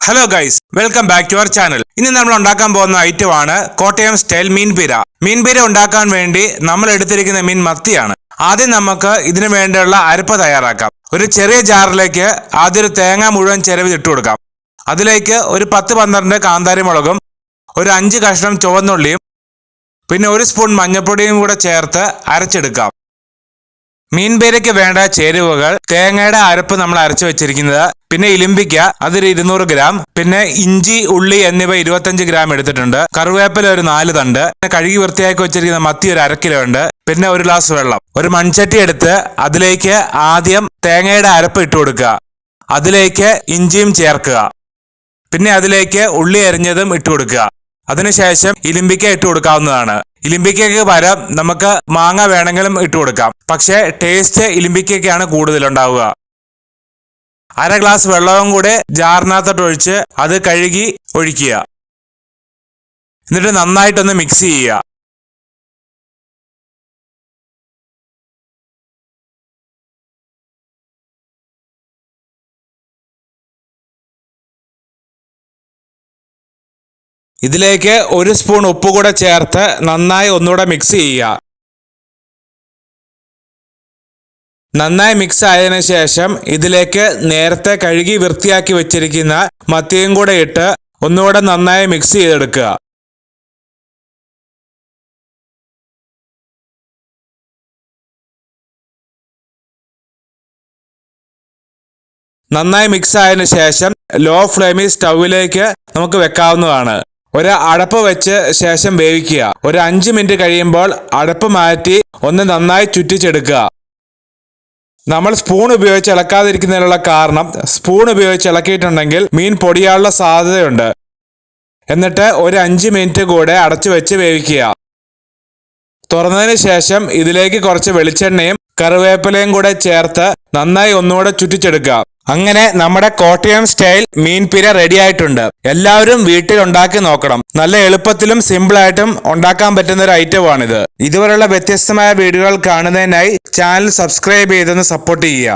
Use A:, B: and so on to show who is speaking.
A: Hello guys, welcome back to our channel. ഇനി നമ്മൾ ഉണ്ടാക്കാൻ പോകുന്ന ഐറ്റമാണ് കോട്ടയം സ്റ്റൈൽ മീൻപീര. മീൻപീര ഉണ്ടാക്കാൻ വേണ്ടി നമ്മൾ എടുത്തിരിക്കുന്ന മീൻ മത്തിയാണ്. ആദ്യം നമുക്ക് ഇതിനു വേണ്ടിയുള്ള അരപ്പ് തയ്യാറാക്കാം. ഒരു ചെറിയ ജാറിലേക്ക് ആദ്യം ഒരു തേങ്ങ മുഴുവൻ ചിരവി ഇട്ട് കൊടുക്കാം. അതിലേക്ക് ഒരു 10-12 കാന്താരി മുളകും ഒരു 5 കഷ്ണം ചുവന്നുള്ളിയും പിന്നെ 1 സ്പൂൺ മഞ്ഞൾപ്പൊടിയും കൂടെ ചേർത്ത് അരച്ചെടുക്കാം. മീൻപീരയ്ക്ക് വേണ്ട ചേരുവകൾ: തേങ്ങയുടെ അരപ്പ് നമ്മൾ അരച്ചു വെച്ചിരിക്കുന്നത്, പിന്നെ ഇലിമ്പിക്ക അതൊരു 200 ഗ്രാം, പിന്നെ ഇഞ്ചി, ഉള്ളി എന്നിവ 25 ഗ്രാം എടുത്തിട്ടുണ്ട്, കറിവേപ്പില ഒരു 4 തണ്ട്, പിന്നെ കഴുകി വൃത്തിയാക്കി വെച്ചിരിക്കുന്ന മത്തി ഒരു 1/2 കിലോ ഉണ്ട്, പിന്നെ 1 ഗ്ലാസ് വെള്ളം. ഒരു മൺചട്ടി എടുത്ത് അതിലേക്ക് ആദ്യം തേങ്ങയുടെ അരപ്പ് ഇട്ട് കൊടുക്കുക. അതിലേക്ക് ഇഞ്ചിയും ചേർക്കുക. പിന്നെ അതിലേക്ക് ഉള്ളി അരിഞ്ഞതും ഇട്ട് കൊടുക്കുക. അതിനുശേഷം ഇലിമ്പിക്ക ഇട്ട് കൊടുക്കാവുന്നതാണ്. ഇലിമ്പിക്കയ്ക്ക് പകരം നമുക്ക് മാങ്ങ വേണമെങ്കിലും ഇട്ട് കൊടുക്കാം. പക്ഷേ ടേസ്റ്റ് ഇലിമ്പിക്കയ്ക്കാണ് കൂടുതലുണ്ടാവുക. 1/2 ഗ്ലാസ് വെള്ളവും കൂടെ ജാറിനകത്തോട്ട് ഒഴിച്ച് അത് കഴുകി ഒഴിക്കുക. എന്നിട്ട് നന്നായിട്ടൊന്ന് മിക്സ് ചെയ്യുക. ഇതിലേക്ക് 1 സ്പൂൺ ഉപ്പ് കൂടെ ചേർത്ത് നന്നായി ഒന്നുകൂടെ മിക്സ് ചെയ്യുക. നന്നായി മിക്സ് ആയതിനു ശേഷം ഇതിലേക്ക് നേരത്തെ കഴുകി വൃത്തിയാക്കി വെച്ചിരിക്കുന്ന മത്തിയും കൂടെ ഇട്ട് ഒന്നുകൂടെ നന്നായി മിക്സ് ചെയ്തെടുക്കുക. നന്നായി മിക്സ് ആയതിനു ശേഷം ലോ ഫ്ലെയിമിൽ സ്റ്റൗവിലേക്ക് നമുക്ക് വെക്കാവുന്നതാണ്. ഒരു അടപ്പ് വെച്ച് ശേഷം വേവിക്കുക. ഒരു 5 മിനിറ്റ് കഴിയുമ്പോൾ അടപ്പ് മാറ്റി ഒന്ന് നന്നായി ചുറ്റിച്ചെടുക്കുക. നമ്മൾ സ്പൂൺ ഉപയോഗിച്ച് ഇളക്കാതിരിക്കുന്നതിനുള്ള കാരണം, സ്പൂൺ ഉപയോഗിച്ച് ഇളക്കിയിട്ടുണ്ടെങ്കിൽ മീൻ പൊടിയാനുള്ള സാധ്യതയുണ്ട്. എന്നിട്ട് ഒരു 5 മിനിറ്റ് കൂടെ അടച്ചു വെച്ച് വേവിക്കുക. തുറന്നതിന് ശേഷം ഇതിലേക്ക് കുറച്ച് വെളിച്ചെണ്ണയും കറിവേപ്പിലയും കൂടെ ചേർത്ത് നന്നായി ഒന്നുകൂടെ ചുറ്റിച്ചെടുക്കുക. അങ്ങനെ നമ്മുടെ കോട്ടയം സ്റ്റൈൽ മീൻപീര റെഡി ആയിട്ടുണ്ട്. എല്ലാവരും വീട്ടിൽ ഉണ്ടാക്കി നോക്കണം. നല്ല എളുപ്പത്തിലും സിമ്പിളായിട്ടും ഉണ്ടാക്കാൻ പറ്റുന്ന ഒരു ഐറ്റമാണിത്. ഇതുപോലുള്ള വ്യത്യസ്തമായ വീഡിയോകൾ കാണുന്നതിനായി ചാനൽ സബ്സ്ക്രൈബ് ചെയ്തൊന്ന് സപ്പോർട്ട് ചെയ്യുക.